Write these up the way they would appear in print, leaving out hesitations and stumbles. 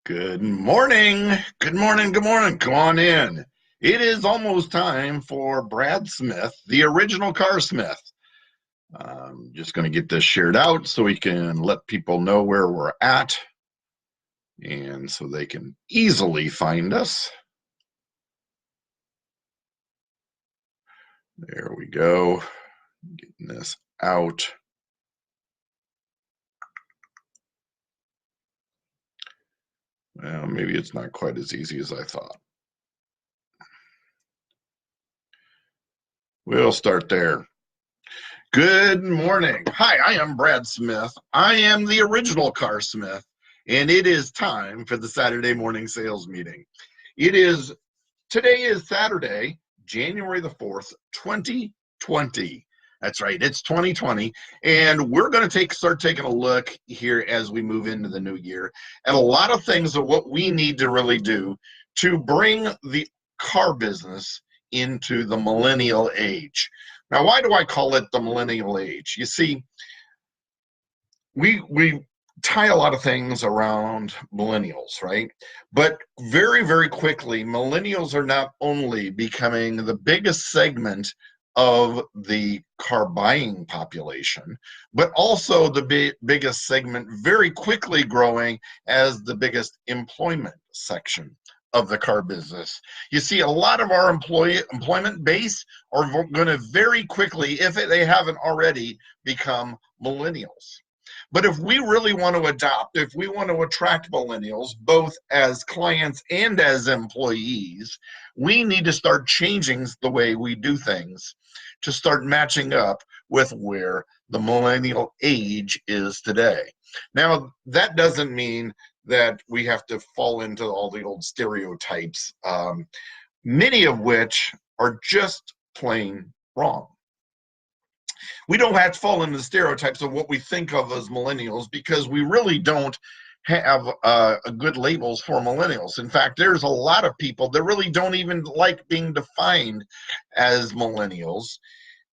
Good morning. Good morning. Good morning. Come on in. It is almost time for Brad Smith, the original car smith. I'm just going to get this shared out so we can let people know where we're at and so they can easily find us. There we go. Getting this out. Well, maybe it's not quite as easy as I thought. We'll start there. Good morning. Hi, I am Brad Smith. I am the original car smith, and it is time for the Saturday morning sales meeting. Today is Saturday, January the 4th, 2020. That's right, it's 2020, and we're going to start taking a look here as we move into the new year at a lot of things of what we need to really do to bring the car business into the millennial age. Now, why do I call it the millennial age? You see, we tie a lot of things around millennials, right? But very, very quickly, millennials are not only becoming the biggest segment of the car buying population, but also the biggest segment, very quickly growing as the biggest employment section of the car business. You see, a lot of our employment base are going to very quickly, if they haven't already, become millennials. But if we really want to if we want to attract millennials, both as clients and as employees, we need to start changing the way we do things to start matching up with where the millennial age is today. Now, that doesn't mean that we have to fall into all the old stereotypes, many of which are just plain wrong. We don't have to fall into the stereotypes of what we think of as millennials because we really don't have good labels for millennials. In fact, there's a lot of people that really don't even like being defined as millennials,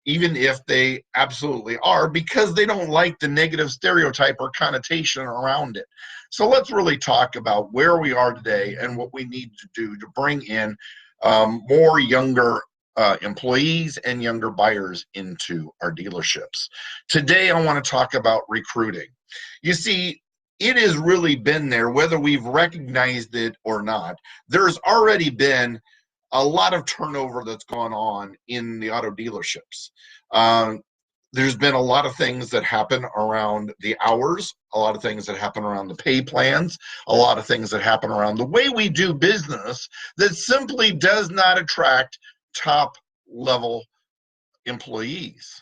even if they absolutely are, because they don't like the negative stereotype or connotation around it. So let's really talk about where we are today and what we need to do to bring in more younger employees and younger buyers into our dealerships. Today, I want to talk about recruiting. You see, it has really been there, whether we've recognized it or not. There's already been a lot of turnover that's gone on in the auto dealerships. There's been a lot of things that happen around the hours, a lot of things that happen around the pay plans, a lot of things that happen around the way we do business that simply does not attract top level employees.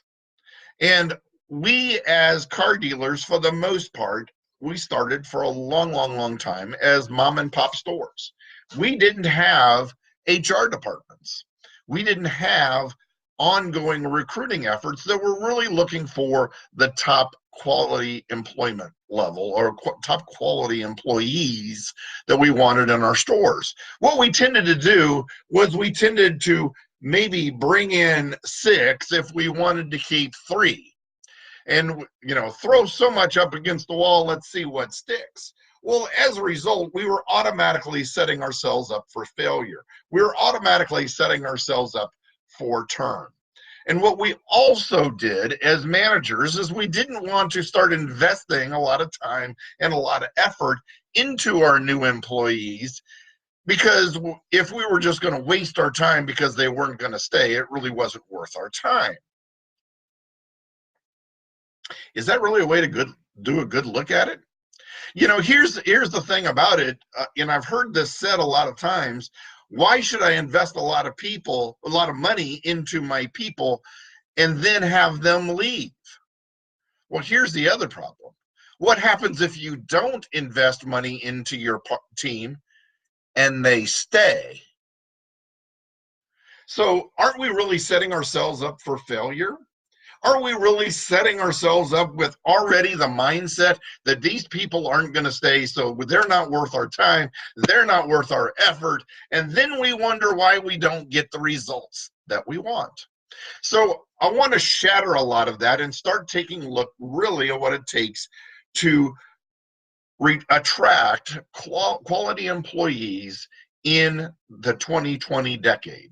And we as car dealers, for the most part, we started for a long time as mom and pop stores. We didn't have HR departments. We didn't have ongoing recruiting efforts that were really looking for the top quality employment level or top quality employees that we wanted in our stores. What we tended to do was we tended to maybe bring in 6 if we wanted to keep 3, and throw so much up against the wall, let's see what sticks. Well, as a result, we were automatically setting ourselves up for failure. We were automatically setting ourselves up for turn. And what we also did as managers is we didn't want to start investing a lot of time and a lot of effort into our new employees, because if we were just going to waste our time because they weren't going to stay, it really wasn't worth our time. Is that really a way to do a good look at it? Here's the thing about it, and I've heard this said a lot of times. Why should I invest a lot of money into my people and then have them leave? Well, here's the other problem. What happens if you don't invest money into your team and they stay? So aren't we really setting ourselves up for failure? Are we really setting ourselves up with already the mindset that these people aren't going to stay, so they're not worth our time, they're not worth our effort, and then we wonder why we don't get the results that we want? So I want to shatter a lot of that and start taking a look really at what it takes to attract quality employees in the 2020 decade.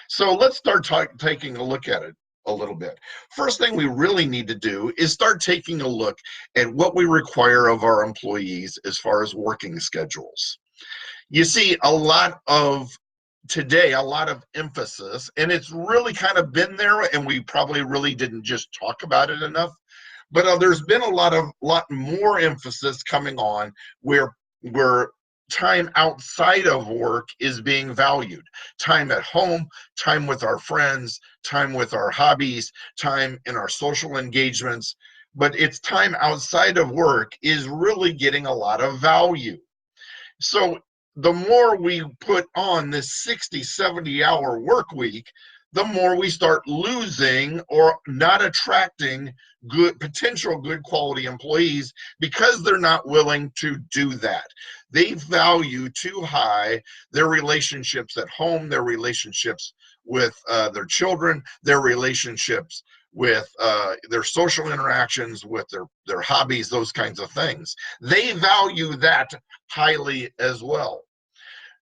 So let's start taking a look at it a little bit. First thing we really need to do is start taking a look at what we require of our employees as far as working schedules. You see today, a lot of emphasis, and it's really kind of been there, and we probably really didn't just talk about it enough, but there's been a lot more emphasis coming on where time outside of work is being valued. Time at home, time with our friends, time with our hobbies, time in our social engagements. But it's time outside of work is really getting a lot of value. So the more we put on this 60, 70-hour work week, the more we start losing or not attracting potential good quality employees because they're not willing to do that. They value too high their relationships at home, their relationships with their children, their relationships with their social interactions, with their hobbies, those kinds of things. They value that highly as well.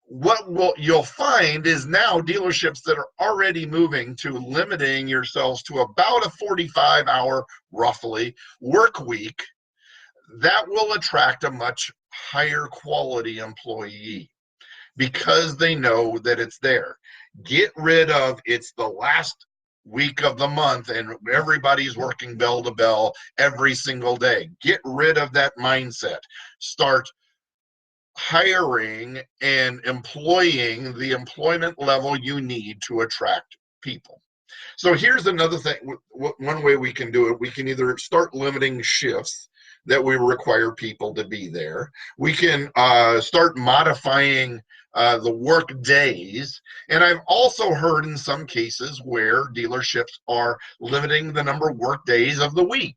What you'll find is now dealerships that are already moving to limiting yourselves to about a 45-hour, roughly, work week, that will attract a much higher quality employee because they know that it's there. Get rid of it's the last week of the month and everybody's working bell to bell every single day. Get rid of that mindset. Start hiring and employing the employment level you need to attract people. So here's another thing. One way we can do it, we can either start limiting shifts that we require people to be there. We can start modifying the work days. And I've also heard in some cases where dealerships are limiting the number of work days of the week.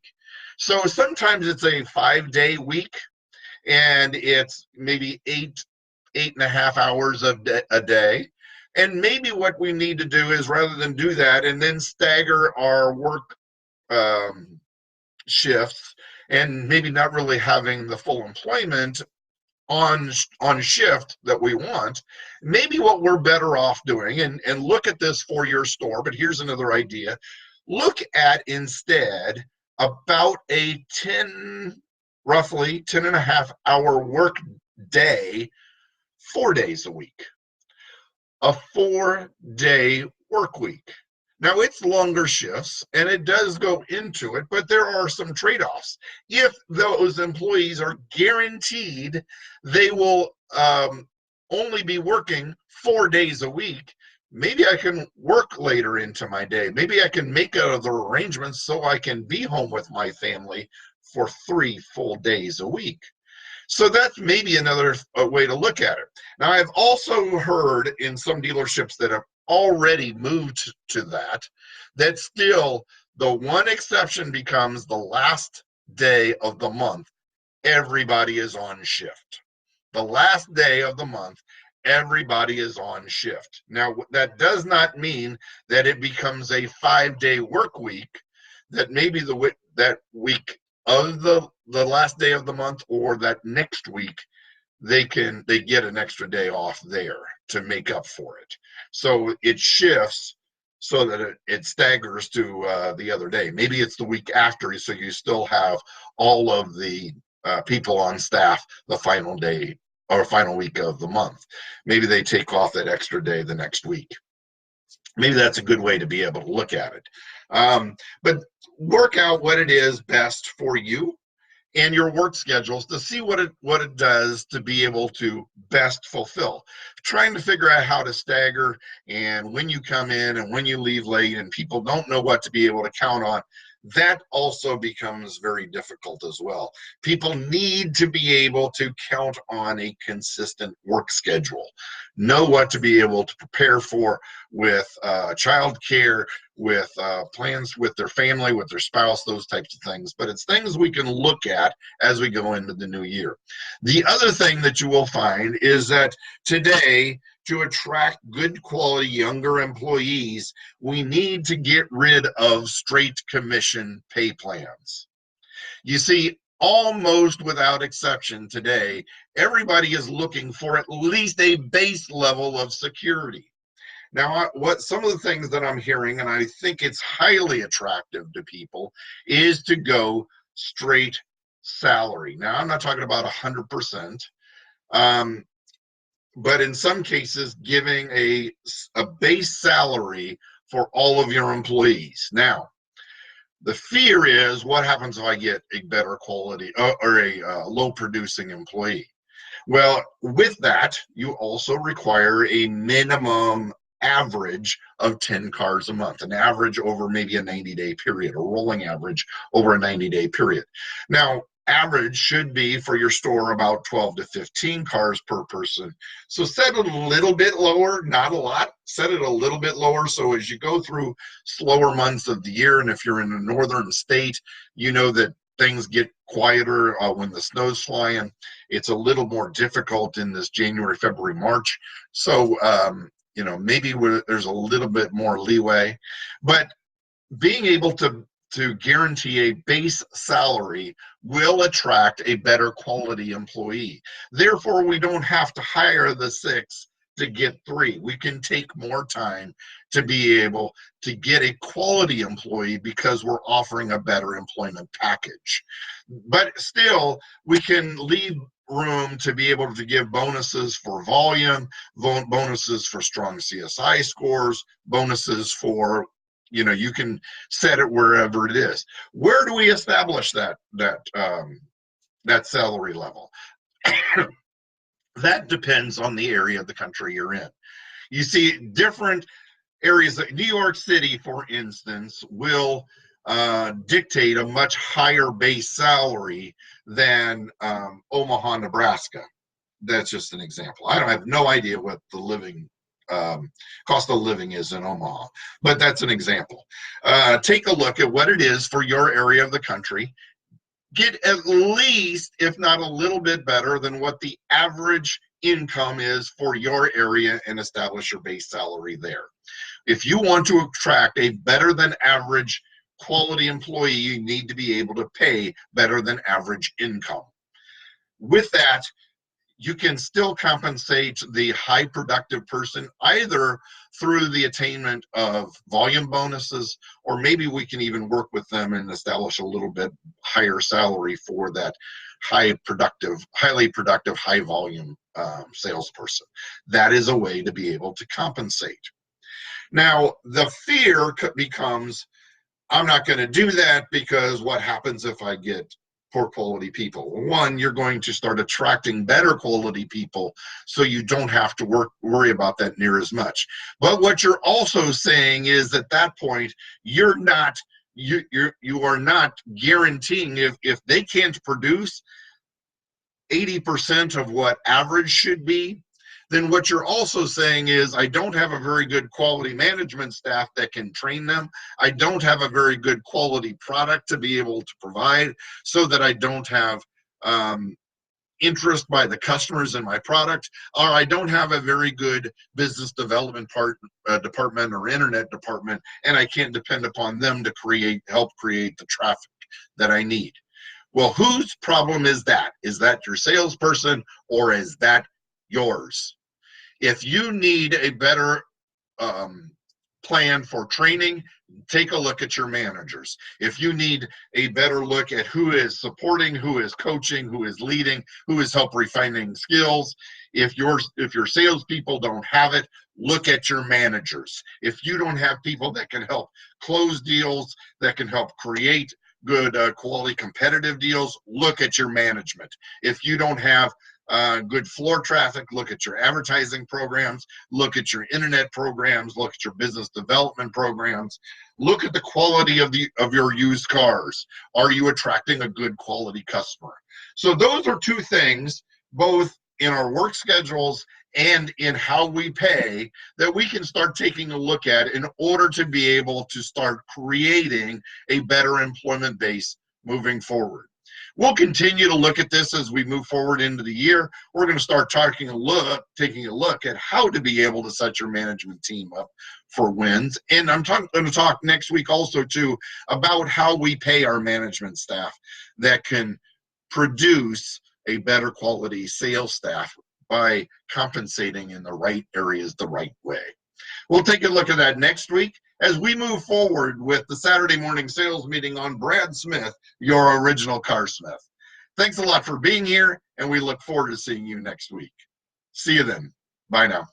So sometimes it's a 5-day week, and it's maybe 8.5 hours a day. And maybe what we need to do is, rather than do that and then stagger our work shifts and maybe not really having the full employment on shift that we want, maybe what we're better off doing, and look at this for your store, but here's another idea. Look at instead about a roughly 10.5-hour work day, 4 days a week. A 4-day work week. Now it's longer shifts and it does go into it, but there are some trade-offs. If those employees are guaranteed they will only be working 4 days a week, maybe I can work later into my day. Maybe I can make other arrangements so I can be home with my family for 3 full days a week. So that's maybe another way to look at it. Now, I've also heard in some dealerships that have already moved to that still the one exception becomes the last day of the month, everybody is on shift. The last day of the month, everybody is on shift. Now, that does not mean that it becomes a 5-day work week, that maybe that week of the last day of the month or that next week they get an extra day off there to make up for it. So it shifts so that it staggers to the other day. Maybe it's the week after, so you still have all of the people on staff the final day or final week of the month. Maybe they take off that extra day the next week. Maybe that's a good way to be able to look at it. But work out what it is best for you and your work schedules to see what it does to be able to best fulfill. Trying to figure out how to stagger and when you come in and when you leave late and people don't know what to be able to count on, that also becomes very difficult as well. People need to be able to count on a consistent work schedule, know what to be able to prepare for with childcare, with plans with their family, with their spouse, those types of things. But it's things we can look at as we go into the new year. The other thing that you will find is that today, to attract good quality younger employees, we need to get rid of straight commission pay plans. You see, almost without exception today, everybody is looking for at least a base level of security. Now, what some of the things that I'm hearing, and I think it's highly attractive to people, is to go straight salary. Now, I'm not talking about 100%, but in some cases, giving a base salary for all of your employees. Now, the fear is, what happens if I get a better quality or a low producing employee? Well, with that, you also require a minimum average of 10 cars a month, an average over maybe a 90-day period, a rolling average over a 90-day period. Now, average should be for your store about 12 to 15 cars per person. So set it a little bit lower, not a lot, set it a little bit lower. So as you go through slower months of the year, and if you're in a northern state, you know that things get quieter when the snow's flying. It's a little more difficult in this January, February, March. So, you know, maybe there's a little bit more leeway, but being able to guarantee a base salary will attract a better quality employee. Therefore, we don't have to hire the 6 to get 3. We can take more time to be able to get a quality employee because we're offering a better employment package. But still, we can leave room to be able to give bonuses for volume, bonuses for strong CSI scores, bonuses for, you know, you can set it wherever it is. Where do we establish that salary level? That depends on the area of the country you're in. You see, different areas, like New York City, for instance, will dictate a much higher base salary than Omaha, Nebraska. That's just an example. I have no idea what the living cost of living is in Omaha, but that's an example. Take a look at what it is for your area of the country. Get at least, if not a little bit better than what the average income is for your area, and establish your base salary there. If you want to attract a better than average quality employee, you need to be able to pay better than average income. With that, you can still compensate the high productive person either through the attainment of volume bonuses, or maybe we can even work with them and establish a little bit higher salary for that highly productive, high volume salesperson. That is a way to be able to compensate. Now, the fear becomes, I'm not going to do that because what happens if I get poor quality people? One, you're going to start attracting better quality people, so you don't have to worry about that near as much. But what you're also saying is, at that point, you are not guaranteeing, if they can't produce 80% of what average should be, then what you're also saying is, I don't have a very good quality management staff that can train them. I don't have a very good quality product to be able to provide, so that I don't have interest by the customers in my product, or I don't have a very good business development department or internet department, and I can't depend upon them to help create the traffic that I need. Well, whose problem is that? Is that your salesperson, or is that yours? If you need a better plan for training, take a look at your managers. If you need a better look at who is supporting, who is coaching, who is leading, who is help refining skills, if your salespeople don't have it, look at your managers. If you don't have people that can help close deals, that can help create good quality competitive deals, look at your management. If you don't have good floor traffic, look at your advertising programs, look at your internet programs, look at your business development programs, look at the quality of your used cars. Are you attracting a good quality customer? So those are two things, both in our work schedules and in how we pay, that we can start taking a look at in order to be able to start creating a better employment base moving forward. We'll continue to look at this as we move forward into the year. We're going to start taking a look at how to be able to set your management team up for wins. And I'm going to talk next week also too about how we pay our management staff that can produce a better quality sales staff by compensating in the right areas the right way. We'll take a look at that next week as we move forward with the Saturday morning sales meeting on Brad Smith, your original car smith. Thanks a lot for being here, and we look forward to seeing you next week. See you then. Bye now.